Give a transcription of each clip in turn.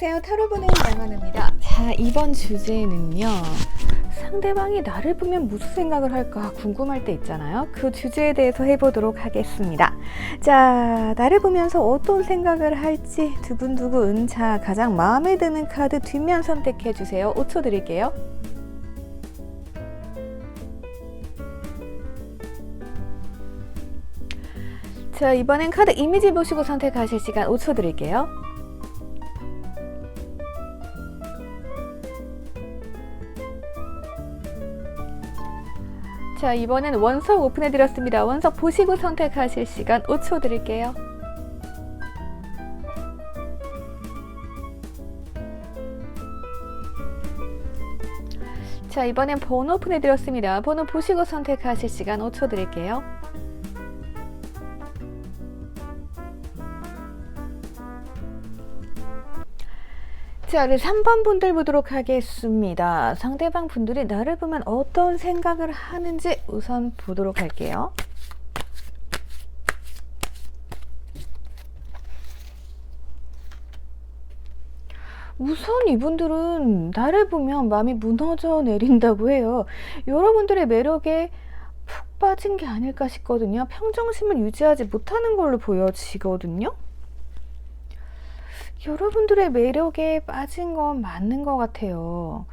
안녕하세요. 타로 보는 양하늘입니다. 자, 이번 주제는요. 상대방이 나를 보면 무슨 생각을 할까 궁금할 때 있잖아요. 그 주제에 대해서 해보도록 하겠습니다. 자, 나를 보면서 어떤 생각을 할지 두근두근. 자, 가장 마음에 드는 카드 뒷면 선택해 주세요. 5초 드릴게요. 자, 이번엔 카드 이미지 보시고 선택하실 시간 5초 드릴게요. 자, 이번엔 원석 오픈해 드렸습니다. 원석 보시고 선택하실 시간 5초 드릴게요. 자, 이번엔 번호 오픈해 드렸습니다. 번호 보시고 선택하실 시간 5초 드릴게요. 자, 우리 3번 분들 보도록 하겠습니다. 상대방 분들이 나를 보면 어떤 생각을 하는지 우선 보도록 할게요. 우선 이분들은 나를 보면 마음이 무너져 내린다고 해요. 여러분들의 매력에 푹 빠진 게 아닐까 싶거든요. 평정심을 유지하지 못하는 걸로 보여지거든요. 여러분들의 매력에 빠진 건 맞는 것 같아요.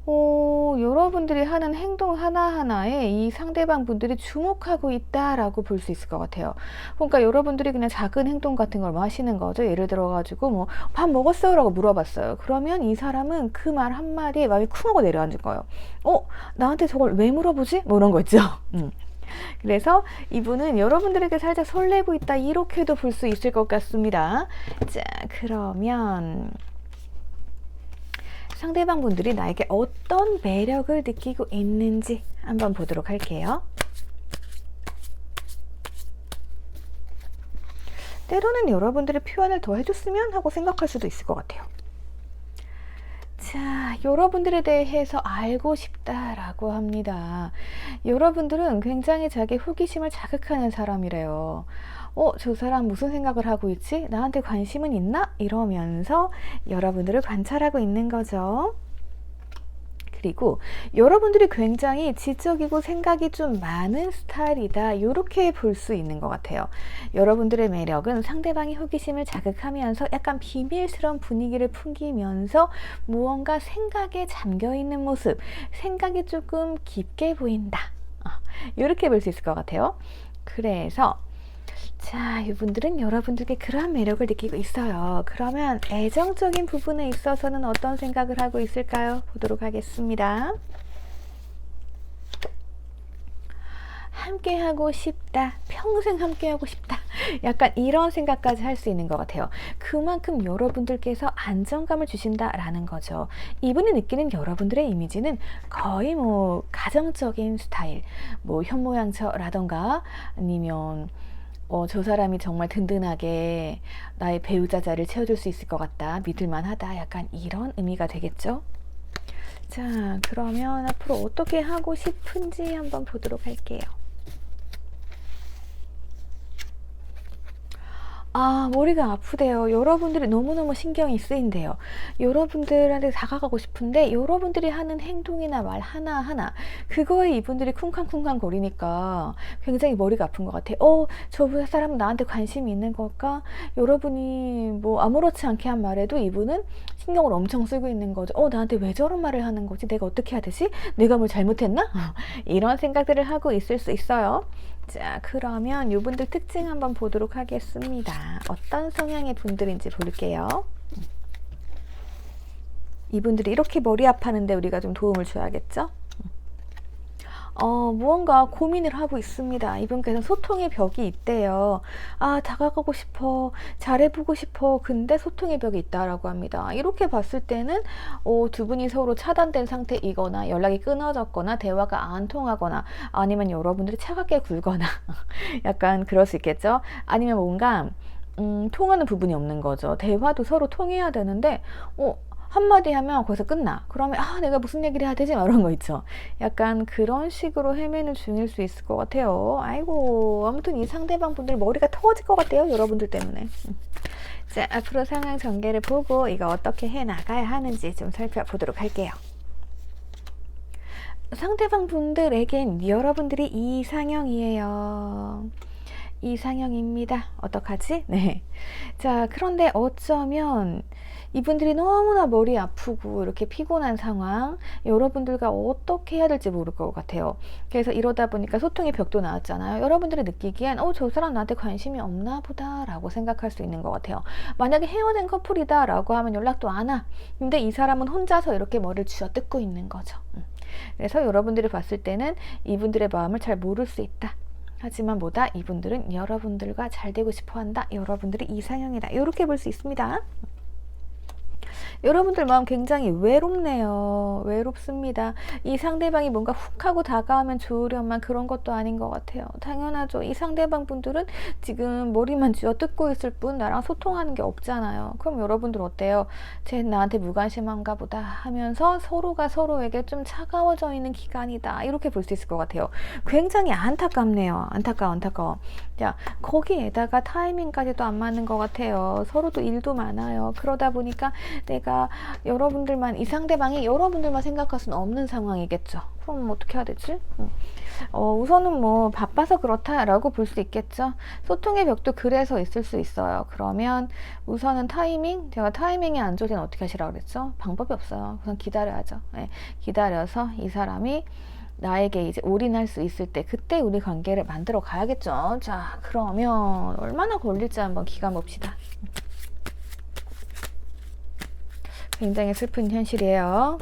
여러분들이 하는 행동 하나하나에 이 상대방 분들이 주목하고 있다라고 볼 수 있을 것 같아요. 그러니까 여러분들이 그냥 작은 행동 같은 걸 뭐 하시는 거죠. 예를 들어가지고 뭐 밥 먹었어요? 라고 물어봤어요. 그러면 이 사람은 그 말 한마디에 마음이 쿵 하고 내려앉을 거예요. 나한테 저걸 왜 물어보지? 뭐 이런 거 있죠. 그래서 이분은 여러분들에게 살짝 설레고 있다, 이렇게도 볼 수 있을 것 같습니다. 자, 그러면 상대방 분들이 나에게 어떤 매력을 느끼고 있는지 한번 보도록 할게요. 때로는 여러분들의 표현을 더 해줬으면 하고 생각할 수도 있을 것 같아요. 자, 여러분들에 대해서 알고 싶다라고 합니다. 여러분들은 굉장히 자기 호기심을 자극하는 사람이래요. 저 사람 무슨 생각을 하고 있지? 나한테 관심은 있나? 이러면서 여러분들을 관찰하고 있는 거죠. 그리고 여러분들이 굉장히 지적이고 생각이 좀 많은 스타일이다, 이렇게 볼 수 있는 것 같아요. 여러분들의 매력은 상대방의 호기심을 자극하면서 약간 비밀스러운 분위기를 풍기면서 무언가 생각에 잠겨있는 모습, 생각이 조금 깊게 보인다, 이렇게 볼 수 있을 것 같아요. 그래서 자, 이분들은 여러분들께 그러한 매력을 느끼고 있어요. 그러면 애정적인 부분에 있어서는 어떤 생각을 하고 있을까요? 보도록 하겠습니다. 함께하고 싶다, 평생 함께하고 싶다, 약간 이런 생각까지 할 수 있는 것 같아요. 그만큼 여러분들께서 안정감을 주신다라는 거죠. 이분이 느끼는 여러분들의 이미지는 거의 뭐 가정적인 스타일, 뭐 현모양처라던가 아니면 저 사람이 정말 든든하게 나의 배우자 자리를 채워줄 수 있을 것 같다, 믿을만하다, 약간 이런 의미가 되겠죠. 자, 그러면 앞으로 어떻게 하고 싶은지 한번 보도록 할게요. 머리가 아프대요. 여러분들이 너무너무 신경이 쓰인대요. 여러분들한테 다가가고 싶은데 여러분들이 하는 행동이나 말 하나하나, 그거에 이분들이 쿵쾅쿵쾅 거리니까 굉장히 머리가 아픈 것 같아요. 저 사람은 나한테 관심이 있는 걸까? 여러분이 뭐 아무렇지 않게 한 말에도 이분은 신경을 엄청 쓰고 있는 거죠. 나한테 왜 저런 말을 하는 거지? 내가 어떻게 해야 되지? 내가 뭘 잘못했나? 이런 생각들을 하고 있을 수 있어요. 자, 그러면 이분들 특징 한번 보도록 하겠습니다. 어떤 성향의 분들인지 볼게요. 이분들이 이렇게 머리 아파하는데 우리가 좀 도움을 줘야겠죠? 무언가 고민을 하고 있습니다. 이분께서는 소통의 벽이 있대요. 다가가고 싶어, 잘해보고 싶어, 근데 소통의 벽이 있다라고 합니다. 이렇게 봤을 때는 두 분이 서로 차단된 상태이거나 연락이 끊어졌거나 대화가 안 통하거나 아니면 여러분들이 차갑게 굴거나 약간 그럴 수 있겠죠. 아니면 뭔가 통하는 부분이 없는 거죠. 대화도 서로 통해야 되는데 한마디 하면 거기서 끝나. 그러면 내가 무슨 얘기를 해야 되지? 이런 거 있죠. 약간 그런 식으로 헤매는 중일 수 있을 것 같아요. 아이고, 아무튼 이 상대방 분들 머리가 터질 것 같아요. 여러분들 때문에. 자, 앞으로 상황 전개를 보고 이거 어떻게 해 나가야 하는지 좀 살펴보도록 할게요. 상대방 분들에겐 여러분들이 이상형이에요. 이상형입니다. 어떡하지? 네. 자, 그런데 어쩌면 이분들이 너무나 머리 아프고 이렇게 피곤한 상황, 여러분들과 어떻게 해야 될지 모를 것 같아요. 그래서 이러다 보니까 소통의 벽도 나왔잖아요. 여러분들이 느끼기엔 저 사람 나한테 관심이 없나 보다 라고 생각할 수 있는 것 같아요. 만약에 헤어진 커플이다 라고 하면 연락도 안 와. 근데 이 사람은 혼자서 이렇게 머리를 쥐어뜯고 있는 거죠. 그래서 여러분들이 봤을 때는 이분들의 마음을 잘 모를 수 있다. 하지만 뭐다? 이분들은 여러분들과 잘 되고 싶어 한다. 여러분들이 이상형이다. 이렇게 볼 수 있습니다. 여러분들 마음 굉장히 외롭네요. 외롭습니다. 이 상대방이 뭔가 훅 하고 다가오면 좋으련만 그런 것도 아닌 것 같아요. 당연하죠. 이 상대방 분들은 지금 머리만 쥐어뜯고 있을 뿐 나랑 소통하는 게 없잖아요. 그럼 여러분들 어때요? 쟤 나한테 무관심한가 보다 하면서 서로가 서로에게 좀 차가워져 있는 기간이다. 이렇게 볼 수 있을 것 같아요. 굉장히 안타깝네요. 안타까워. 자, 거기에다가 타이밍까지도 안 맞는 것 같아요. 서로도 일도 많아요. 그러다 보니까 내가 여러분들만, 이 상대방이 여러분들만 생각할 수는 없는 상황이겠죠. 그럼 어떻게 해야 되지? 우선은 뭐 바빠서 그렇다라고 볼 수 있겠죠. 소통의 벽도 그래서 있을 수 있어요. 그러면 우선은 타이밍, 제가 타이밍이 안 좋을 때는 어떻게 하시라고 그랬죠? 방법이 없어요. 우선 기다려야죠. 네, 기다려서 이 사람이 나에게 이제 올인할 수 있을 때 그때 우리 관계를 만들어 가야겠죠. 자, 그러면 얼마나 걸릴지 한번 기가 봅시다. 굉장히 슬픈 현실이에요.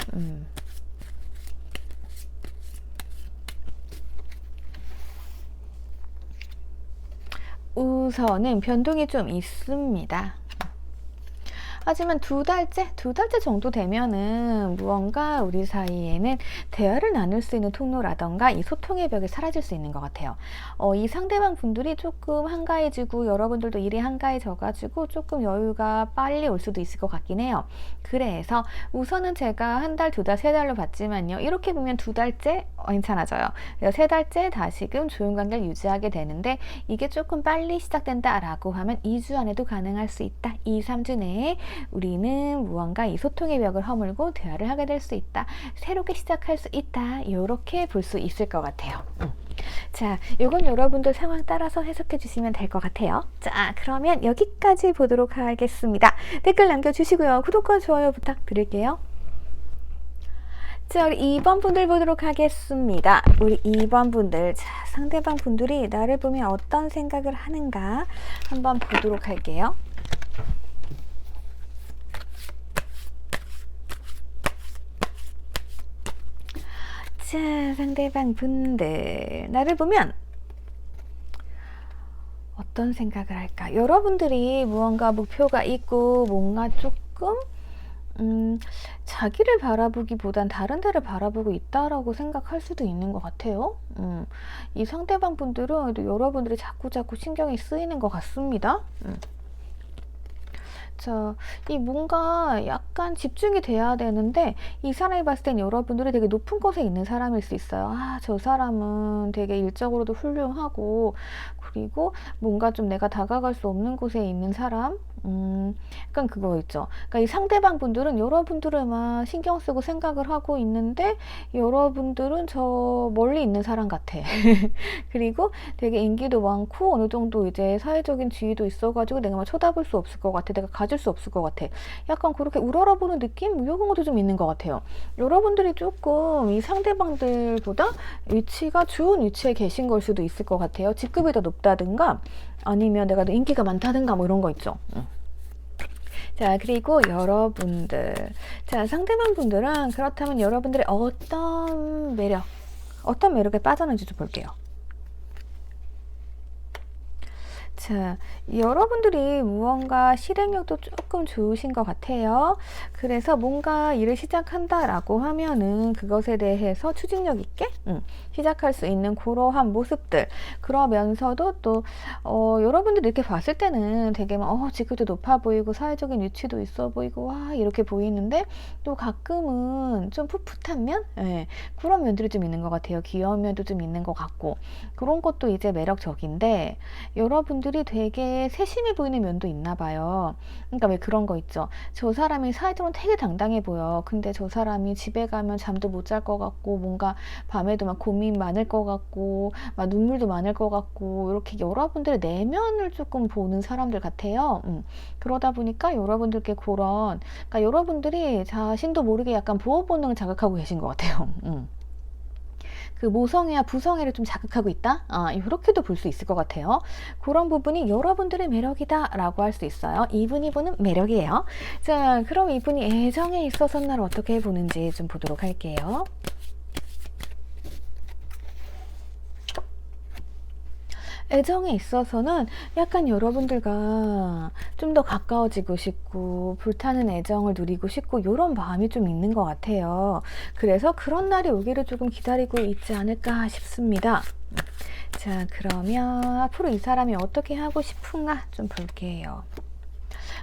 우선은 변동이 좀 있습니다. 하지만 두 달째 정도 되면은 무언가 우리 사이에는 대화를 나눌 수 있는 통로라던가 이 소통의 벽이 사라질 수 있는 것 같아요. 이 상대방 분들이 조금 한가해지고 여러분들도 일이 한가해져가지고 조금 여유가 빨리 올 수도 있을 것 같긴 해요. 그래서 우선은 제가 한 달, 두 달, 세 달로 봤지만요. 이렇게 보면 두 달째 괜찮아져요. 그래서 세 달째 다시금 좋은 관계를 유지하게 되는데 이게 조금 빨리 시작된다라고 하면 2주 안에도 가능할 수 있다. 2, 3주 내에 우리는 무언가 이 소통의 벽을 허물고 대화를 하게 될 수 있다. 새롭게 시작할 수 있다. 이렇게 볼 수 있을 것 같아요. 자, 요건 여러분들 상황 따라서 해석해 주시면 될 것 같아요. 자, 그러면 여기까지 보도록 하겠습니다. 댓글 남겨주시고요. 구독과 좋아요 부탁드릴게요. 자, 우리 2번 분들 보도록 하겠습니다. 우리 2번 분들, 자, 상대방 분들이 나를 보면 어떤 생각을 하는가 한번 보도록 할게요. 자, 상대방 분들 나를 보면 어떤 생각을 할까? 여러분들이 무언가 목표가 있고 뭔가 조금 자기를 바라보기보단 다른 데를 바라보고 있다라고 생각할 수도 있는 것 같아요. 이 상대방 분들은 여러분들이 자꾸 신경이 쓰이는 것 같습니다. 자, 이 뭔가 약간 집중이 돼야 되는데 이 사람이 봤을 땐 여러분들이 되게 높은 곳에 있는 사람일 수 있어요. 아, 저 사람은 되게 일적으로도 훌륭하고 그리고 뭔가 좀 내가 다가갈 수 없는 곳에 있는 사람? 약간 그거 있죠. 그러니까 이 상대방 분들은 여러분들을만 신경 쓰고 생각을 하고 있는데 여러분들은 저 멀리 있는 사람 같아. 그리고 되게 인기도 많고 어느 정도 이제 사회적인 지위도 있어가지고 내가 막 쳐다볼 수 없을 것 같아. 내가 가질 수 없을 것 같아. 약간 그렇게 우러러보는 느낌? 이런 것도 좀 있는 것 같아요. 여러분들이 조금 이 상대방들보다 위치가 좋은 위치에 계신 걸 수도 있을 것 같아요. 직급이 더 높다든가 아니면 내가 더 인기가 많다든가 뭐 이런 거 있죠. 자, 그리고 여러분들. 자, 상대방 분들은 그렇다면 여러분들의 어떤 매력에 빠졌는지 좀 볼게요. 자, 여러분들이 무언가 실행력도 조금 좋으신 것 같아요. 그래서 뭔가 일을 시작한다라고 하면은 그것에 대해서 추진력 있게 시작할 수 있는 그러한 모습들. 그러면서도 또 여러분들이 이렇게 봤을 때는 되게 막 직급도 높아 보이고 사회적인 위치도 있어 보이고 와 이렇게 보이는데 또 가끔은 좀 풋풋한 면? 네, 그런 면들이 좀 있는 것 같아요. 귀여운 면도 좀 있는 것 같고 그런 것도 이제 매력적인데 여러분들이 여러분들이 되게 세심해 보이는 면도 있나 봐요. 그러니까 왜 그런 거 있죠. 저 사람이 사이드로는 되게 당당해 보여. 근데 저 사람이 집에 가면 잠도 못 잘 것 같고 뭔가 밤에도 막 고민 많을 것 같고 막 눈물도 많을 것 같고 이렇게 여러분들의 내면을 조금 보는 사람들 같아요. 그러다 보니까 여러분들께 그런 그러니까 여러분들이 자신도 모르게 약간 보호 본능을 자극하고 계신 것 같아요. 그 모성애와 부성애를 좀 자극하고 있다? 이렇게도 볼 수 있을 것 같아요. 그런 부분이 여러분들의 매력이다 라고 할 수 있어요. 이분이 보는 매력이에요. 자, 그럼 이분이 애정에 있어서 날 어떻게 보는지 좀 보도록 할게요. 애정에 있어서는 약간 여러분들과 좀 더 가까워지고 싶고 불타는 애정을 누리고 싶고 이런 마음이 좀 있는 것 같아요. 그래서 그런 날이 오기를 조금 기다리고 있지 않을까 싶습니다. 자, 그러면 앞으로 이 사람이 어떻게 하고 싶은가 좀 볼게요.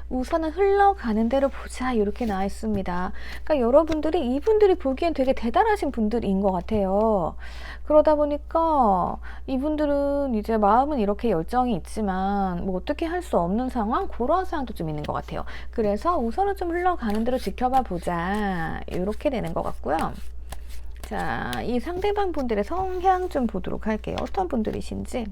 우선은 흘러가는 대로 보자 이렇게 나와 있습니다. 그러니까 여러분들이 이분들이 보기엔 되게 대단하신 분들인 것 같아요. 그러다 보니까 이분들은 이제 마음은 이렇게 열정이 있지만 뭐 어떻게 할 수 없는 상황 그런 상황도 좀 있는 것 같아요. 그래서 우선은 좀 흘러가는 대로 지켜봐 보자 이렇게 되는 것 같고요. 자, 이 상대방 분들의 성향 좀 보도록 할게요. 어떤 분들이신지.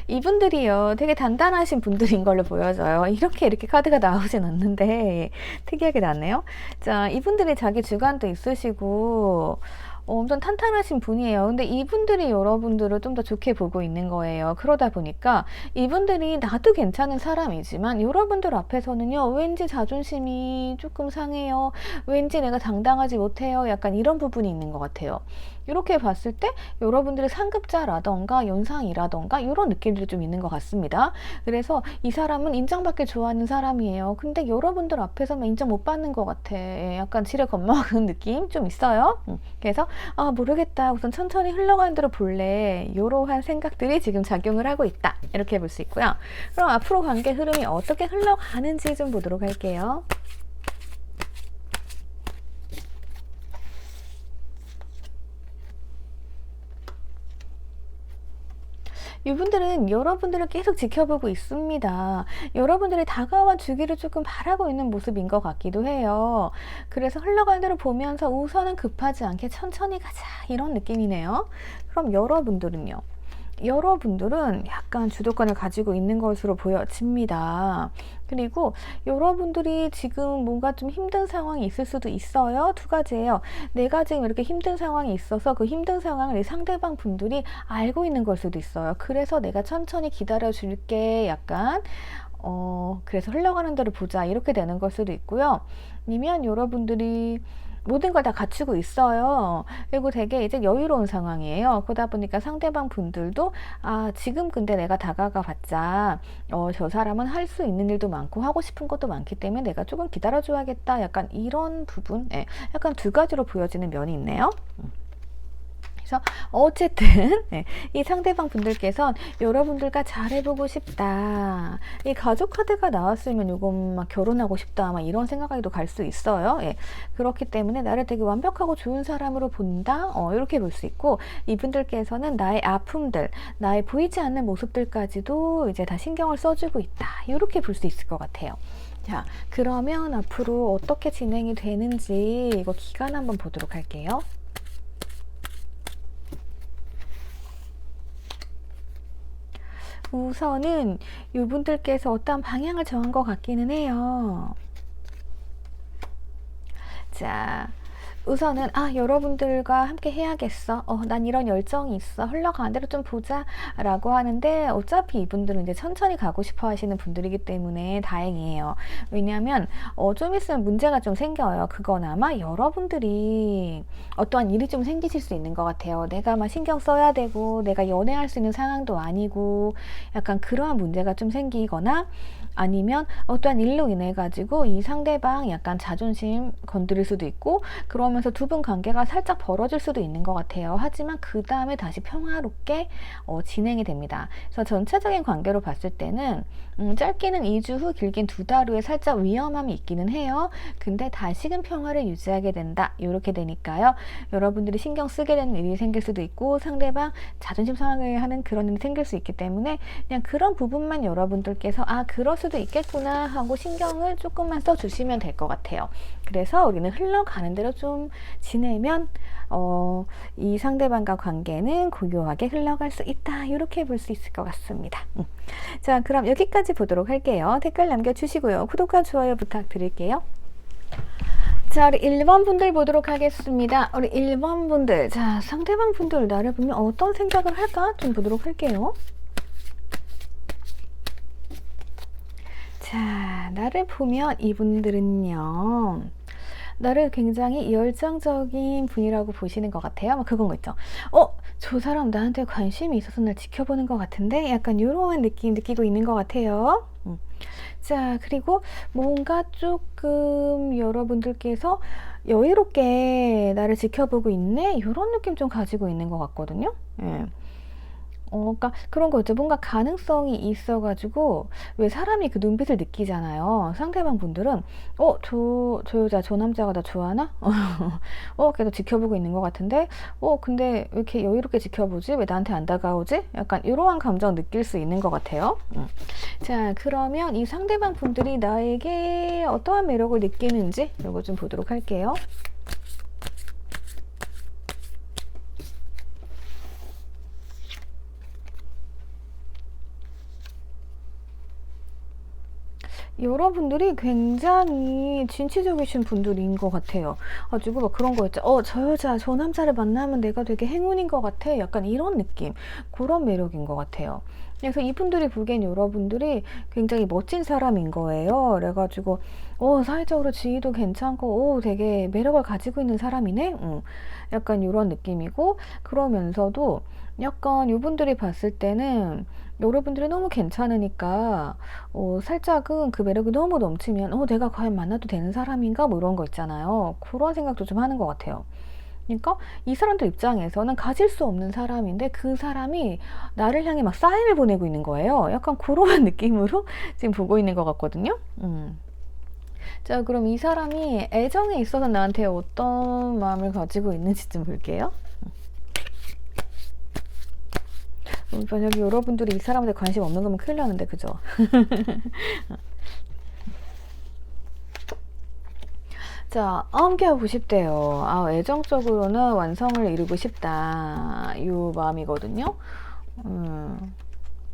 이분들이요 되게 단단하신 분들인 걸로 보여져요. 이렇게 카드가 나오진 않는데 특이하게 나왔네요. 자, 이분들이 자기 주관도 있으시고 엄청 탄탄하신 분이에요. 근데 이분들이 여러분들을 좀 더 좋게 보고 있는 거예요. 그러다 보니까 이분들이 나도 괜찮은 사람이지만 여러분들 앞에서는요 왠지 자존심이 조금 상해요. 왠지 내가 당당하지 못해요. 약간 이런 부분이 있는 것 같아요. 이렇게 봤을 때 여러분들의 상급자라던가 연상이라던가 이런 느낌들이 좀 있는 것 같습니다. 그래서 이 사람은 인정받길 좋아하는 사람이에요. 근데 여러분들 앞에서는 인정 못 받는 것 같아. 약간 지레 겁먹은 느낌 좀 있어요. 그래서 모르겠다. 우선 천천히 흘러가는 대로 볼래. 이러한 생각들이 지금 작용을 하고 있다. 이렇게 볼 수 있고요. 그럼 앞으로 관계 흐름이 어떻게 흘러가는지 좀 보도록 할게요. 이분들은 여러분들을 계속 지켜보고 있습니다. 여러분들이 다가와 주기를 조금 바라고 있는 모습인 것 같기도 해요. 그래서 흘러가는 대로 보면서 우선은 급하지 않게 천천히 가자 이런 느낌이네요. 그럼 여러분들은요? 여러분들은 약간 주도권을 가지고 있는 것으로 보여집니다. 그리고 여러분들이 지금 뭔가 좀 힘든 상황이 있을 수도 있어요. 두 가지예요. 내가 지금 이렇게 힘든 상황이 있어서 그 힘든 상황을 이 상대방 분들이 알고 있는 걸 수도 있어요. 그래서 내가 천천히 기다려 줄게 약간 그래서 흘러가는 대로 보자 이렇게 되는 걸 수도 있고요. 아니면 여러분들이 모든 걸 다 갖추고 있어요. 그리고 되게 이제 여유로운 상황이에요. 그러다 보니까 상대방 분들도 지금 근데 내가 다가가 봤자 저 사람은 할 수 있는 일도 많고 하고 싶은 것도 많기 때문에 내가 조금 기다려줘야겠다. 약간 이런 부분, 약간 두 가지로 보여지는 면이 있네요. 그래서 어쨌든 이 상대방 분들께서는 여러분들과 잘해보고 싶다. 이 가족 카드가 나왔으면 이건 막 결혼하고 싶다 막 이런 생각에도 갈 수 있어요. 그렇기 때문에 나를 되게 완벽하고 좋은 사람으로 본다. 이렇게 볼 수 있고 이분들께서는 나의 아픔들, 나의 보이지 않는 모습들까지도 이제 다 신경을 써주고 있다. 이렇게 볼 수 있을 것 같아요. 자, 그러면 앞으로 어떻게 진행이 되는지 이거 기간 한번 보도록 할게요. 우선은 이분들께서 어떤 방향을 정한 것 같기는 해요. 자, 우선은 여러분들과 함께 해야겠어. 난 이런 열정이 있어. 흘러가는 대로 좀 보자 라고 하는데 어차피 이분들은 이제 천천히 가고 싶어 하시는 분들이기 때문에 다행이에요. 왜냐하면 좀 있으면 문제가 좀 생겨요. 그건 아마 여러분들이 어떠한 일이 좀 생기실 수 있는 것 같아요. 내가 막 신경 써야 되고 내가 연애할 수 있는 상황도 아니고 약간 그러한 문제가 좀 생기거나 아니면 어떠한 일로 인해 가지고 이 상대방 약간 자존심 건드릴 수도 있고 그러면서 두 분 관계가 살짝 벌어질 수도 있는 것 같아요. 하지만 그 다음에 다시 평화롭게 진행이 됩니다. 그래서 전체적인 관계로 봤을 때는 짧게는 2주 후 길긴 2달 후에 살짝 위험함이 있기는 해요. 근데 다시금 평화를 유지하게 된다. 이렇게 되니까요. 여러분들이 신경 쓰게 되는 일이 생길 수도 있고 상대방 자존심 상하게 하는 그런 일이 생길 수 있기 때문에 그냥 그런 부분만 여러분들께서 그럴 수도 있겠구나 하고 신경을 조금만 써주시면 될 것 같아요. 그래서 우리는 흘러가는 대로 좀 지내면 이 상대방과 관계는 고요하게 흘러갈 수 있다. 이렇게 볼 수 있을 것 같습니다. 자, 그럼 여기까지 보도록 할게요. 댓글 남겨주시고요. 구독과 좋아요 부탁드릴게요. 자, 우리 1번 분들 보도록 하겠습니다. 우리 1번 분들. 자, 상대방 분들 나를 보면 어떤 생각을 할까? 좀 보도록 할게요. 자, 나를 보면 이분들은요. 나를 굉장히 열정적인 분이라고 보시는 것 같아요. 막 그건 거 있죠. 저 사람 나한테 관심이 있어서 날 지켜보는 것 같은데 약간 이러한 느낌 느끼고 있는 것 같아요. 자, 그리고 뭔가 조금 여러분들께서 여유롭게 나를 지켜보고 있네? 이런 느낌 좀 가지고 있는 것 같거든요. 예. 그러니까 그런 거 있죠. 뭔가 가능성이 있어가지고 왜 사람이 그 눈빛을 느끼잖아요. 상대방 분들은 저 여자 저 남자가 나 좋아하나? 계속 지켜보고 있는 것 같은데 근데 왜 이렇게 여유롭게 지켜보지? 왜 나한테 안 다가오지? 약간 이러한 감정 느낄 수 있는 것 같아요. 자, 그러면 이 상대방 분들이 나에게 어떠한 매력을 느끼는지 이거 좀 보도록 할게요. 여러분들이 굉장히 진취적이신 분들인 것 같아요. 가지고 막 그런 거 있죠. 저 여자, 저 남자를 만나면 내가 되게 행운인 것 같아. 약간 이런 느낌. 그런 매력인 것 같아요. 그래서 이분들이 보기엔 여러분들이 굉장히 멋진 사람인 거예요. 그래가지고 사회적으로 지위도 괜찮고 되게 매력을 가지고 있는 사람이네. 약간 이런 느낌이고 그러면서도 약간 이분들이 봤을 때는 여러분들이 너무 괜찮으니까 살짝은 그 매력이 너무 넘치면 내가 과연 만나도 되는 사람인가 뭐 이런 거 있잖아요. 그런 생각도 좀 하는 것 같아요. 그러니까 이 사람들 입장에서는 가질 수 없는 사람인데 그 사람이 나를 향해 막 사인을 보내고 있는 거예요. 약간 그런 느낌으로 지금 보고 있는 것 같거든요. 자, 그럼 이 사람이 애정에 있어서 나한테 어떤 마음을 가지고 있는지 좀 볼게요. 만약에 여러분들이 이 사람한테 관심 없는 거면 큰일 나는데, 그죠? 자, 함께하고 싶대요. 애정적으로는 완성을 이루고 싶다. 이 마음이거든요.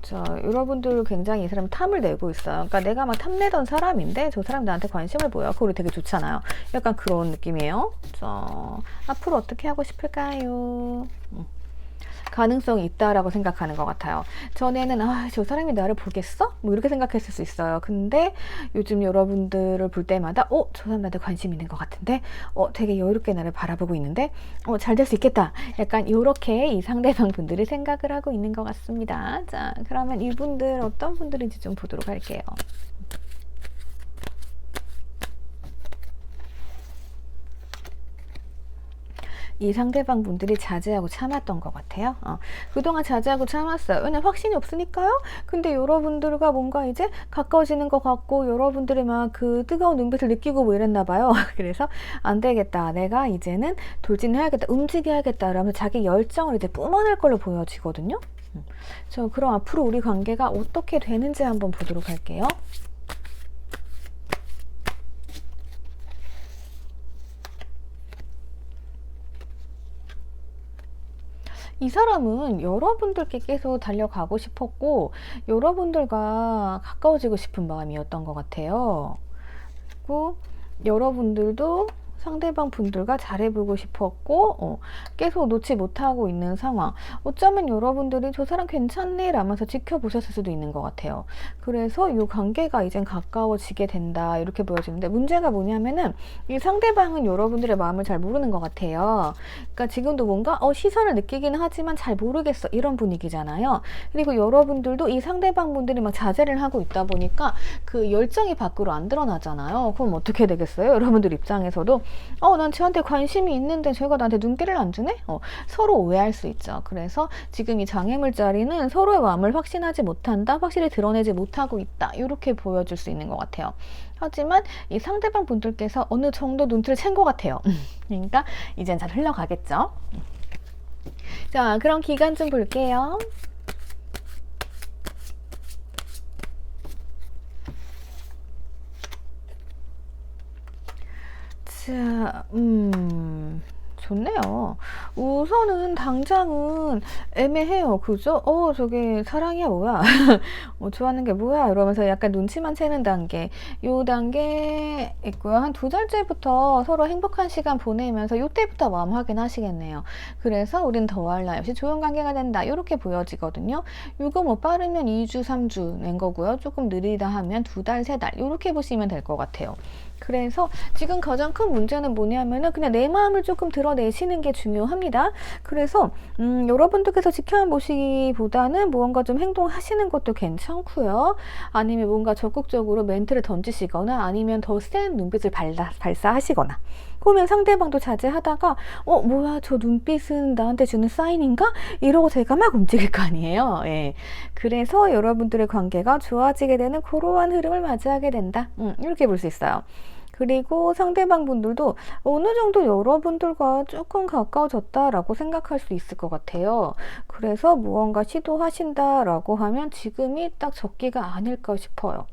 자, 여러분들 굉장히 이 사람 탐을 내고 있어요. 그러니까 내가 막 탐내던 사람인데 저 사람 나한테 관심을 보여. 그거 되게 좋잖아요. 약간 그런 느낌이에요. 자, 앞으로 어떻게 하고 싶을까요? 가능성이 있다라고 생각하는 것 같아요. 전에는 저 사람이 나를 보겠어? 뭐 이렇게 생각했을 수 있어요. 근데 요즘 여러분들을 볼 때마다 저 사람 나한테 관심 있는 것 같은데 되게 여유롭게 나를 바라보고 있는데 잘 될 수 있겠다. 약간 이렇게 이 상대방 분들이 생각을 하고 있는 것 같습니다. 자, 그러면 이분들 어떤 분들인지 좀 보도록 할게요. 이 상대방 분들이 자제하고 참았던 것 같아요. 그동안 자제하고 참았어요. 왜냐면 확신이 없으니까요. 근데 여러분들과 뭔가 이제 가까워지는 것 같고 여러분들이 막 그 뜨거운 눈빛을 느끼고 뭐 이랬나 봐요. 그래서 안 되겠다. 내가 이제는 돌진해야겠다. 움직여야겠다. 라면서 자기 열정을 이제 뿜어낼 걸로 보여지거든요. 그럼 앞으로 우리 관계가 어떻게 되는지 한번 보도록 할게요. 이 사람은 여러분들께 계속 달려가고 싶었고 여러분들과 가까워지고 싶은 마음이었던 것 같아요. 그리고 여러분들도 상대방 분들과 잘해보고 싶었고 계속 놓지 못하고 있는 상황. 어쩌면 여러분들이 저 사람 괜찮네 라면서 지켜보셨을 수도 있는 것 같아요. 그래서 이 관계가 이젠 가까워지게 된다 이렇게 보여지는데, 문제가 뭐냐면은 이 상대방은 여러분들의 마음을 잘 모르는 것 같아요. 그러니까 지금도 뭔가 시선을 느끼기는 하지만 잘 모르겠어 이런 분위기잖아요. 그리고 여러분들도 이 상대방 분들이 막 자제를 하고 있다 보니까 그 열정이 밖으로 안 드러나잖아요. 그럼 어떻게 되겠어요? 여러분들 입장에서도 난 쟤한테 관심이 있는데 쟤가 나한테 눈길을 안 주네? 서로 오해할 수 있죠. 그래서 지금 이 장애물 자리는 서로의 마음을 확신하지 못한다, 확실히 드러내지 못하고 있다, 이렇게 보여줄 수 있는 것 같아요. 하지만 이 상대방 분들께서 어느 정도 눈치를 챈 것 같아요. 그러니까 이젠 잘 흘러가겠죠. 자, 그럼 기간 좀 볼게요. 자, 좋네요. 우선은 당장은 애매해요. 그죠? 저게 사랑이야 뭐야? 좋아하는 게 뭐야? 이러면서 약간 눈치만 채는 단계. 요 단계 있고요. 한 2달째부터 서로 행복한 시간 보내면서 요때부터 마음 확인하시겠네요. 그래서 우린 더할 나위 없이 좋은 관계가 된다, 이렇게 보여지거든요. 요거 뭐 빠르면 2주, 3주 낸 거고요. 조금 느리다 하면 2달, 3달 이렇게 보시면 될 것 같아요. 그래서 지금 가장 큰 문제는 뭐냐면은 그냥 내 마음을 조금 드러내시는 게 중요합니다. 그래서 여러분들께서 지켜보시기보다는 무언가 좀 행동하시는 것도 괜찮고요. 아니면 뭔가 적극적으로 멘트를 던지시거나 아니면 더 센 눈빛을 발사하시거나, 그러면 상대방도 자제하다가 뭐야 저 눈빛은 나한테 주는 사인인가? 이러고 제가 막 움직일 거 아니에요. 예. 그래서 여러분들의 관계가 좋아지게 되는 그러한 흐름을 맞이하게 된다. 이렇게 볼 수 있어요. 그리고 상대방 분들도 어느 정도 여러분들과 조금 가까워졌다라고 생각할 수 있을 것 같아요. 그래서 무언가 시도하신다라고 하면 지금이 딱 적기가 아닐까 싶어요.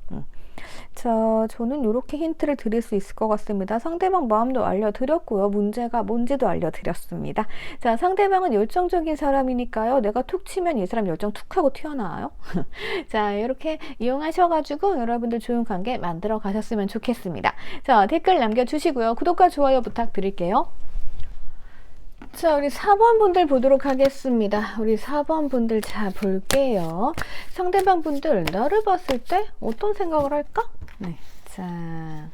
자, 저는 이렇게 힌트를 드릴 수 있을 것 같습니다. 상대방 마음도 알려드렸고요. 문제가 뭔지도 알려드렸습니다. 자, 상대방은 열정적인 사람이니까요. 내가 툭 치면 이 사람 열정 툭 하고 튀어나와요. 자, 이렇게 이용하셔가지고 여러분들 좋은 관계 만들어 가셨으면 좋겠습니다. 자, 댓글 남겨주시고요. 구독과 좋아요 부탁드릴게요. 자, 우리 4번 분들 보도록 하겠습니다. 우리 4번 분들 자 볼게요. 상대방 분들 나를 봤을 때 어떤 생각을 할까? 네, 자,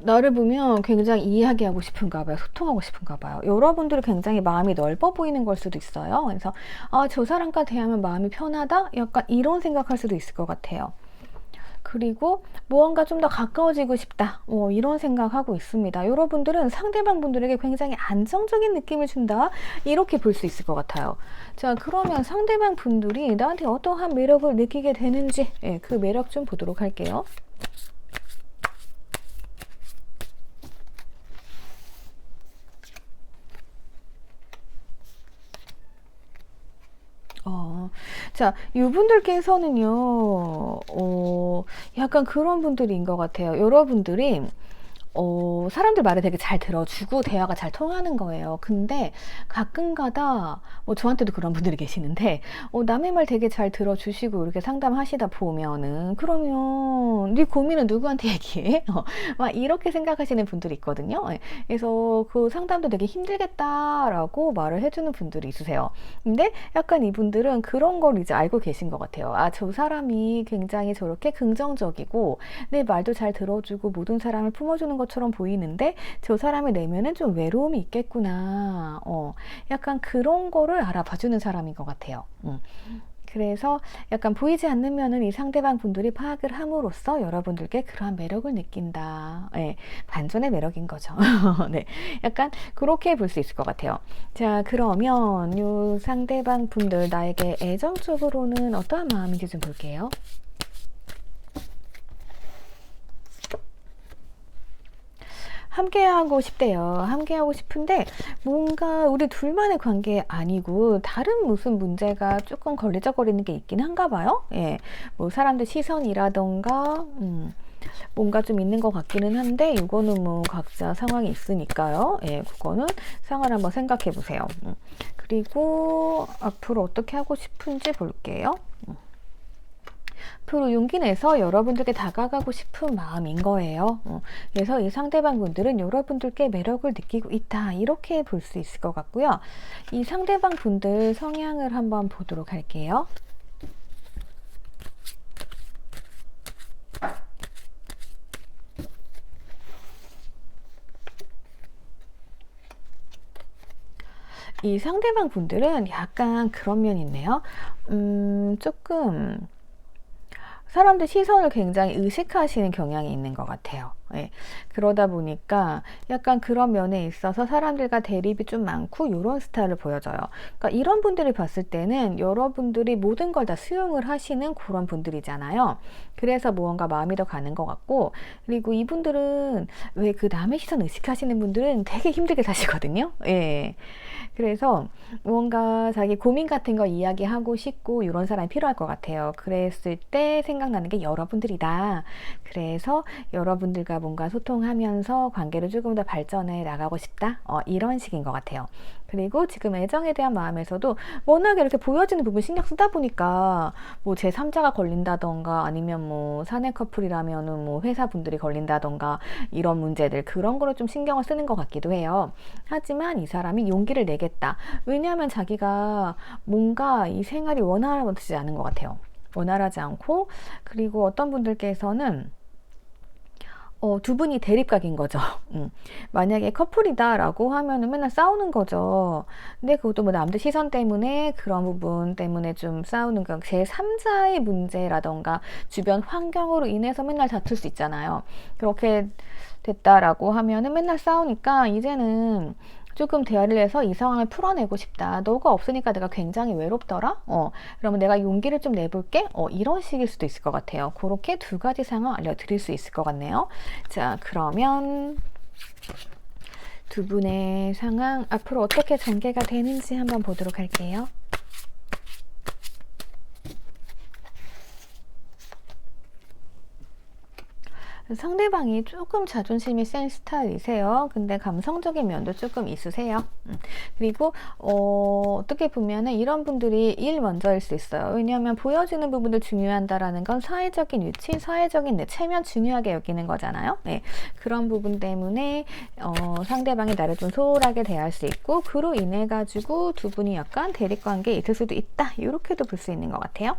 나를 보면 굉장히 이야기하고 싶은가 봐요. 소통하고 싶은가 봐요. 여러분들이 굉장히 마음이 넓어 보이는 걸 수도 있어요. 그래서 저 사람과 대하면 마음이 편하다? 약간 이런 생각할 수도 있을 것 같아요. 그리고 무언가 좀 더 가까워지고 싶다, 이런 생각하고 있습니다. 여러분들은 상대방 분들에게 굉장히 안정적인 느낌을 준다, 이렇게 볼 수 있을 것 같아요. 자, 그러면 상대방 분들이 나한테 어떠한 매력을 느끼게 되는지, 그 매력 좀 보도록 할게요. 자, 이분들께서는요, 약간 그런 분들인 것 같아요. 여러분들이 사람들 말을 되게 잘 들어주고 대화가 잘 통하는 거예요. 근데 가끔가다 저한테도 그런 분들이 계시는데 남의 말 되게 잘 들어주시고 이렇게 상담하시다 보면은, 그러면 네 고민은 누구한테 얘기해? 막 이렇게 생각하시는 분들이 있거든요. 그래서 그 상담도 되게 힘들겠다라고 말을 해주는 분들이 있으세요. 근데 약간 이분들은 그런 걸 이제 알고 계신 것 같아요. 저 사람이 굉장히 저렇게 긍정적이고 내 말도 잘 들어주고 모든 사람을 품어주는 것처럼 보이는데 저 사람의 내면은 좀 외로움이 있겠구나. 약간 그런 거를 알아봐주는 사람인 것 같아요. 그래서 약간 보이지 않는 면은 이 상대방 분들이 파악을 함으로써 여러분들께 그러한 매력을 느낀다. 네, 반전의 매력인 거죠. 네, 약간 그렇게 볼 수 있을 것 같아요. 자, 그러면 이 상대방 분들 나에게 애정적으로는 어떠한 마음인지 좀 볼게요. 함께하고 싶대요. 함께하고 싶은데 뭔가 우리 둘만의 관계 아니고 다른 무슨 문제가 조금 걸리적거리는 게 있긴 한가 봐요. 예, 뭐 사람들 시선이라던가 뭔가 좀 있는 것 같기는 한데 이거는 뭐 각자 상황이 있으니까요. 예, 그거는 상황을 한번 생각해 보세요. 그리고 앞으로 어떻게 하고 싶은지 볼게요. 앞으로 용기 내서 여러분들께 다가가고 싶은 마음인 거예요. 그래서 이 상대방 분들은 여러분들께 매력을 느끼고 있다. 이렇게 볼 수 있을 것 같고요. 이 상대방 분들 성향을 한번 보도록 할게요. 이 상대방 분들은 약간 그런 면이 있네요. 조금 사람들 시선을 굉장히 의식하시는 경향이 있는 것 같아요. 예. 그러다 보니까 약간 그런 면에 있어서 사람들과 대립이 좀 많고 이런 스타일을 보여줘요. 그러니까 이런 분들이 봤을 때는 여러분들이 모든 걸 다 수용을 하시는 그런 분들이잖아요. 그래서 무언가 마음이 더 가는 것 같고, 그리고 이분들은 왜 그 남의 시선 의식하시는 분들은 되게 힘들게 사시거든요. 예. 그래서 뭔가 자기 고민 같은 거 이야기하고 싶고 이런 사람이 필요할 것 같아요. 그랬을 때 생각나는 게 여러분들이다. 그래서 여러분들과 뭔가 소통하면서 관계를 조금 더 발전해 나가고 싶다. 이런 식인 것 같아요. 그리고 지금 애정에 대한 마음에서도 워낙에 이렇게 보여지는 부분 신경 쓰다 보니까 뭐 제3자가 걸린다던가 아니면 뭐 사내 커플이라면은 뭐 회사분들이 걸린다던가 이런 문제들 그런 거를 좀 신경을 쓰는 것 같기도 해요. 하지만 이 사람이 용기를 내겠다. 왜냐하면 자기가 뭔가 이 생활이 원활하지 않은 것 같아요. 원활하지 않고, 그리고 어떤 분들께서는 두 분이 대립각인 거죠. 만약에 커플이다라고 하면은 맨날 싸우는 거죠. 근데 그것도 뭐 남들 시선 때문에 그런 부분 때문에 좀 싸우는 거, 제3자의 문제라던가 주변 환경으로 인해서 맨날 다툴 수 있잖아요. 그렇게 됐다라고 하면은 맨날 싸우니까 이제는 조금 대화를 해서 이 상황을 풀어내고 싶다. 너가 없으니까 내가 굉장히 외롭더라? 그러면 내가 용기를 좀 내볼게? 이런 식일 수도 있을 것 같아요. 그렇게 두 가지 상황 알려드릴 수 있을 것 같네요. 자, 그러면 두 분의 상황 앞으로 어떻게 전개가 되는지 한번 보도록 할게요. 상대방이 조금 자존심이 센 스타일이세요. 근데 감성적인 면도 조금 있으세요. 그리고 어떻게 보면은 이런 분들이 일 먼저일 수 있어요. 왜냐하면 보여지는 부분도 중요한다라는 건 사회적인 위치, 사회적인 내 체면 중요하게 여기는 거잖아요. 네. 그런 부분 때문에 상대방이 나를 좀 소홀하게 대할 수 있고, 그로 인해 가지고 두 분이 약간 대립관계에 있을 수도 있다. 이렇게도 볼 수 있는 것 같아요.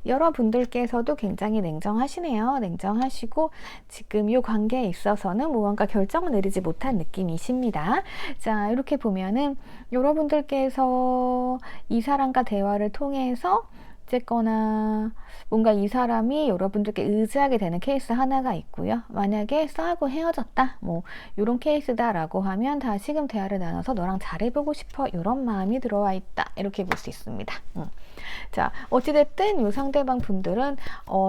여러분들께서도 굉장히 냉정하시네요. 냉정하시고 지금 이 관계에 있어서는 무언가 결정을 내리지 못한 느낌이십니다. 자, 이렇게 보면은 여러분들께서 이 사람과 대화를 통해서 어쨌거나 뭔가 이 사람이 여러분들께 의지하게 되는 케이스 하나가 있고요. 만약에 싸우고 헤어졌다, 뭐 이런 케이스다라고 하면 다시금 대화를 나눠서 너랑 잘해보고 싶어, 이런 마음이 들어와 있다, 이렇게 볼 수 있습니다. 자, 어찌됐든 이 상대방 분들은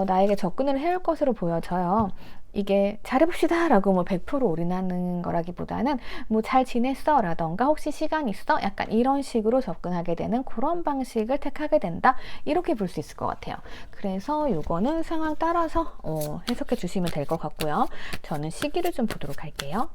나에게 접근을 해올 것으로 보여져요. 이게 잘해봅시다 라고 뭐 100% 올인하는 거라기보다는 뭐 잘 지냈어 라던가 혹시 시간 있어? 약간 이런 식으로 접근하게 되는 그런 방식을 택하게 된다, 이렇게 볼 수 있을 것 같아요. 그래서 요거는 상황 따라서 해석해 주시면 될 것 같고요. 저는 시기를 좀 보도록 할게요.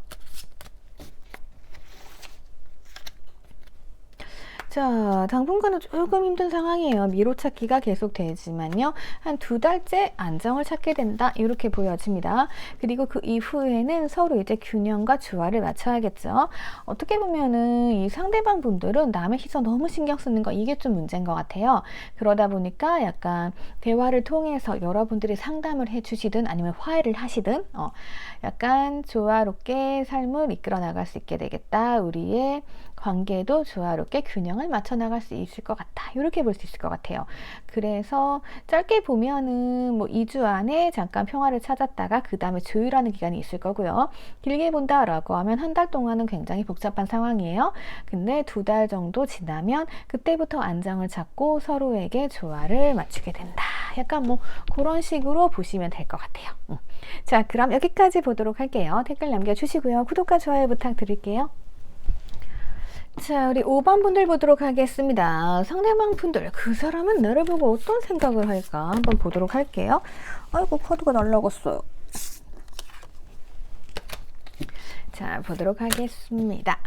자, 당분간은 조금 힘든 상황이에요. 미로찾기가 계속되지만요. 한 2달째 안정을 찾게 된다, 이렇게 보여집니다. 그리고 그 이후에는 서로 이제 균형과 조화를 맞춰야겠죠. 어떻게 보면은 이 상대방 분들은 남의 시선 너무 신경 쓰는 거, 이게 좀 문제인 것 같아요. 그러다 보니까 약간 대화를 통해서 여러분들이 상담을 해주시든 아니면 화해를 하시든 약간 조화롭게 삶을 이끌어 나갈 수 있게 되겠다. 우리의 관계도 조화롭게 균형을 맞춰 나갈 수 있을 것 같다, 이렇게 볼 수 있을 것 같아요. 그래서 짧게 보면은 뭐 2주 안에 잠깐 평화를 찾았다가 그 다음에 조율하는 기간이 있을 거고요. 길게 본다라고 하면 한 달 동안은 굉장히 복잡한 상황이에요. 근데 2달 정도 지나면 그때부터 안정을 찾고 서로에게 조화를 맞추게 된다. 약간 뭐 그런 식으로 보시면 될 것 같아요. 자, 그럼 여기까지 보도록 할게요. 댓글 남겨주시고요. 구독과 좋아요 부탁드릴게요. 자, 우리 5번 분들 보도록 하겠습니다. 상대방 분들, 그 사람은 나를 보고 어떤 생각을 할까 한번 보도록 할게요. 아이고, 카드가 날라갔어요. 자, 보도록 하겠습니다.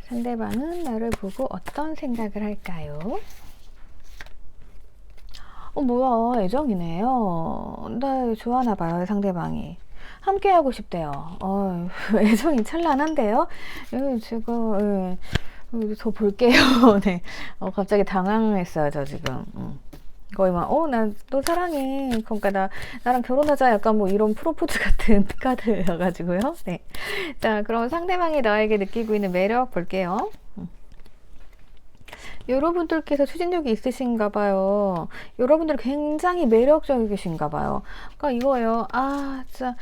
상대방은 나를 보고 어떤 생각을 할까요? 뭐야, 애정이네요. 나 좋아하나 봐요, 상대방이. 함께 하고 싶대요. 애정이 찬란한데요? 제가, 더 볼게요. 네. 갑자기 당황했어요, 저 지금. 거의 막, 나 너 사랑해. 그러니까 나랑 결혼하자. 약간 뭐 이런 프로포즈 같은 카드여가지고요. 네. 자, 그럼 상대방이 나에게 느끼고 있는 매력 볼게요. 여러분들께서 추진력이 있으신가 봐요. 여러분들 굉장히 매력적이신가 봐요. 그러니까 이거예요. 진짜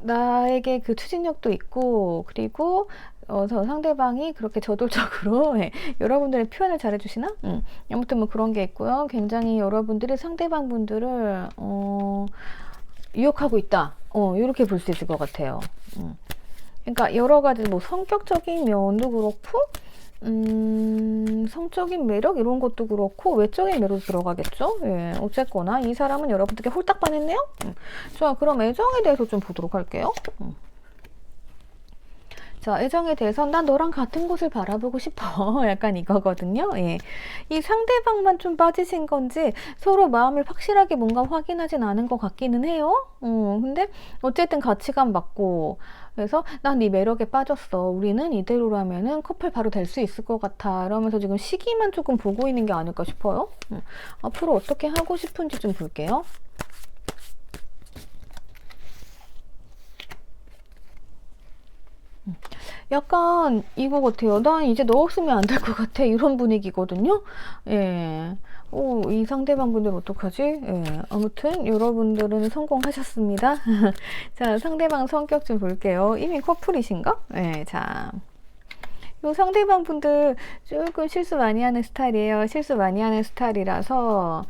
나에게 그 추진력도 있고, 그리고 저 상대방이 그렇게 저돌적으로 여러분들의 표현을 잘해주시나? 아무튼 뭐 그런 게 있고요. 굉장히 여러분들이 상대방 분들을 유혹하고 있다. 이렇게 볼 수 있을 것 같아요. 그러니까 여러 가지 뭐 성격적인 면도 그렇고, 성적인 매력 이런 것도 그렇고 외적인 매력도 들어가겠죠. 예, 어쨌거나 이 사람은 여러분들께 홀딱 반했네요. 자, 그럼 애정에 대해서 좀 보도록 할게요. 자, 애정에 대해서 난 너랑 같은 곳을 바라보고 싶어. 약간 이거거든요. 예. 이 상대방만 좀 빠지신 건지 서로 마음을 확실하게 뭔가 확인하진 않은 것 같기는 해요. 근데 어쨌든 가치관 맞고, 그래서 난 네 매력에 빠졌어. 우리는 이대로라면은 커플 바로 될 수 있을 것 같아. 이러면서 지금 시기만 조금 보고 있는 게 아닐까 싶어요. 앞으로 어떻게 하고 싶은지 좀 볼게요. 약간 이거 같아요. 난 이제 너 없으면 안 될 것 같아. 이런 분위기거든요. 예. 이 상대방 분들 어떡하지? 예. 아무튼 여러분들은 성공하셨습니다. 자, 상대방 성격 좀 볼게요. 이미 커플이신가? 예. 자. 요 상대방 분들 조금 실수 많이 하는 스타일이에요. 실수 많이 하는 스타일이라서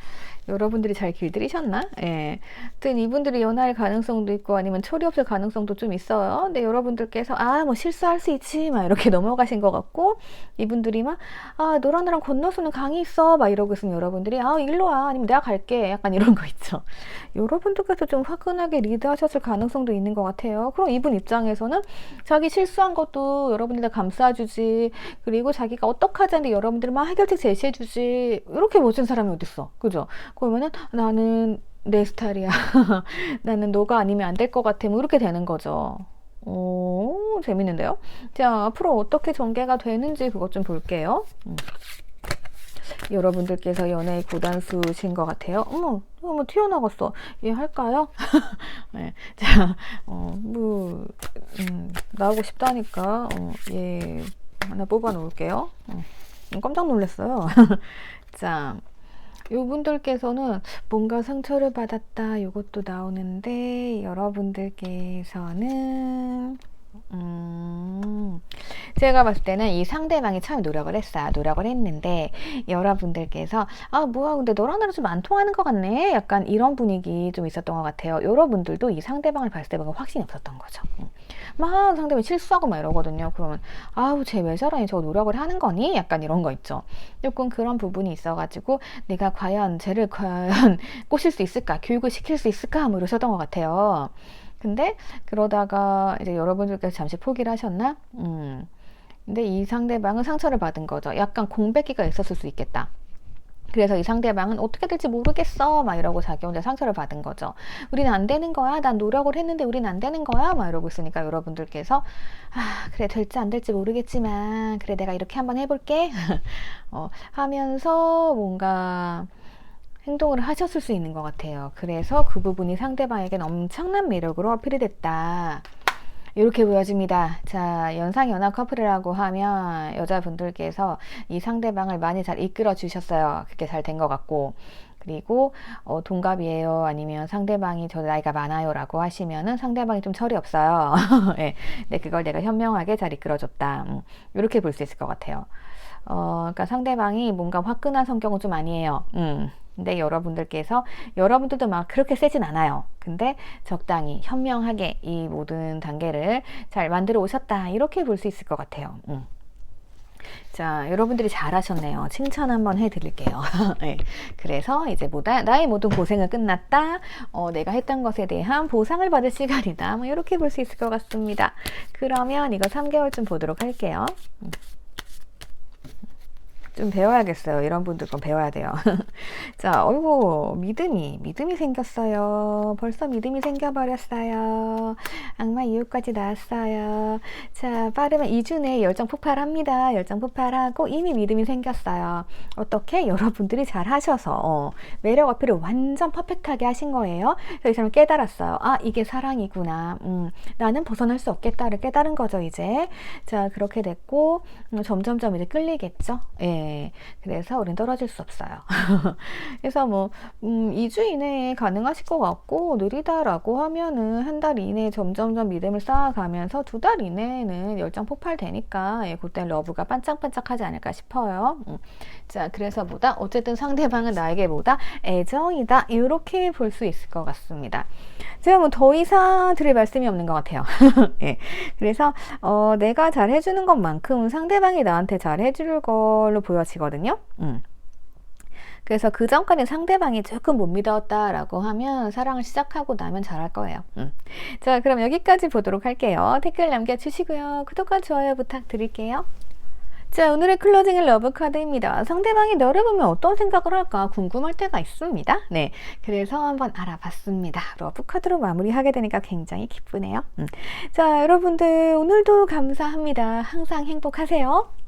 여러분들이 잘 길들이셨나? 예. 하여튼 이분들이 연애할 가능성도 있고 아니면 철이 없을 가능성도 좀 있어요. 근데 여러분들께서 뭐 실수할 수 있지 막 이렇게 넘어가신 것 같고, 이분들이 막 너랑 나랑 건너서는 강이 있어 막 이러고 있으면 여러분들이 일로 와 아니면 내가 갈게 약간 이런 거 있죠. 여러분들께서 좀 화끈하게 리드하셨을 가능성도 있는 것 같아요. 그럼 이분 입장에서는 자기 실수한 것도 여러분들 감싸주지, 그리고 자기가 어떡하지 하는데 여러분들 막 해결책 제시해주지, 이렇게 멋진 사람이 어딨어, 그죠? 그러면은 나는 내 스타일이야. 나는 너가 아니면 안 될 것 같아. 뭐 이렇게 되는 거죠. 재밌는데요? 자, 앞으로 어떻게 전개가 되는지 그것 좀 볼게요. 여러분들께서 연애의 고단수신 것 같아요. 어머, 튀어나갔어. 얘 할까요? 네. 자, 나오고 싶다니까, 얘 하나 뽑아 놓을게요. 깜짝 놀랐어요. 자, 요분들께서는 뭔가 상처를 받았다 이것도 나오는데, 여러분들께서는 제가 봤을 때는 이 상대방이 처음에 노력을 했어요. 노력을 했는데 여러분들께서 뭐야 근데 너랑 나랑 좀 안 통하는 것 같네, 약간 이런 분위기 좀 있었던 것 같아요. 여러분들도 이 상대방을 봤을 때 뭔가 확신이 없었던 거죠. 막 상대방이 실수하고 막 이러거든요. 그러면 쟤 왜 저러니, 저 노력을 하는 거니, 약간 이런 거 있죠. 조금 그런 부분이 있어가지고 내가 쟤를 과연 꼬실 수 있을까, 교육을 시킬 수 있을까 뭐 이러셨던 것 같아요. 근데 그러다가 이제 여러분들께서 잠시 포기를 하셨나? 근데 이 상대방은 상처를 받은 거죠. 약간 공백기가 있었을 수 있겠다. 그래서 이 상대방은 어떻게 될지 모르겠어 막 이러고 자기 혼자 상처를 받은 거죠. 우리는 안 되는 거야. 난 노력을 했는데 우리는 안 되는 거야 막 이러고 있으니까 여러분들께서 그래 될지 안 될지 모르겠지만 그래 내가 이렇게 한번 해볼게 하면서 뭔가 행동을 하셨을 수 있는 것 같아요. 그래서 그 부분이 상대방에겐 엄청난 매력으로 어필이 됐다. 이렇게 보여집니다. 자, 연상연하 커플이라고 하면 여자분들께서 이 상대방을 많이 잘 이끌어 주셨어요. 그게 잘 된 것 같고, 그리고 동갑이에요 아니면 상대방이 저 나이가 많아요 라고 하시면은 상대방이 좀 철이 없어요. 네, 근데 그걸 내가 현명하게 잘 이끌어줬다. 이렇게 볼 수 있을 것 같아요. 그러니까 상대방이 뭔가 화끈한 성격은 좀 아니에요. 근데 여러분들도 막 그렇게 세진 않아요. 근데 적당히 현명하게 이 모든 단계를 잘 만들어 오셨다, 이렇게 볼 수 있을 것 같아요. 자, 여러분들이 잘하셨네요. 칭찬 한번 해드릴게요. 네. 그래서 이제 나의 모든 고생은 끝났다. 내가 했던 것에 대한 보상을 받을 시간이다. 뭐 이렇게 볼 수 있을 것 같습니다. 그러면 이거 3개월 좀 보도록 할게요. 좀 배워야겠어요. 이런 분들 건 배워야 돼요. 자, 어이구, 믿음이 생겼어요. 벌써 믿음이 생겨버렸어요. 악마 이후까지 나왔어요. 자, 빠르면 2주 내에 열정 폭발합니다. 열정 폭발하고 이미 믿음이 생겼어요. 어떻게? 여러분들이 잘 하셔서 매력 어필을 완전 퍼펙트하게 하신 거예요. 그래서 이 사람은 깨달았어요. 아, 이게 사랑이구나. 나는 벗어날 수 없겠다를 깨달은 거죠, 이제. 자, 그렇게 됐고 점점점 이제 끌리겠죠. 예. 그래서 우린 떨어질 수 없어요. 그래서 뭐 2주 이내에 가능하실 것 같고, 느리다라고 하면은 한 달 이내에 점점점 믿음을 쌓아가면서 2달 이내에는 열정 폭발되니까, 예, 그때 러브가 반짝반짝하지 않을까 싶어요. 자, 그래서 어쨌든 상대방은 나에게 애정이다, 이렇게 볼 수 있을 것 같습니다. 제가 뭐 더 이상 드릴 말씀이 없는 것 같아요. 예. 그래서 내가 잘 해주는 것만큼 상대방이 나한테 잘 해줄 걸로 보여지거든요. 그래서 그 전까지 상대방이 조금 못 믿었다라고 하면 사랑을 시작하고 나면 잘할 거예요. 자, 그럼 여기까지 보도록 할게요. 댓글 남겨주시고요. 구독과 좋아요 부탁드릴게요. 자, 오늘의 클로징은 러브 카드입니다. 상대방이 너를 보면 어떤 생각을 할까 궁금할 때가 있습니다. 네, 그래서 한번 알아봤습니다. 러브 카드로 마무리하게 되니까 굉장히 기쁘네요. 자, 여러분들 오늘도 감사합니다. 항상 행복하세요.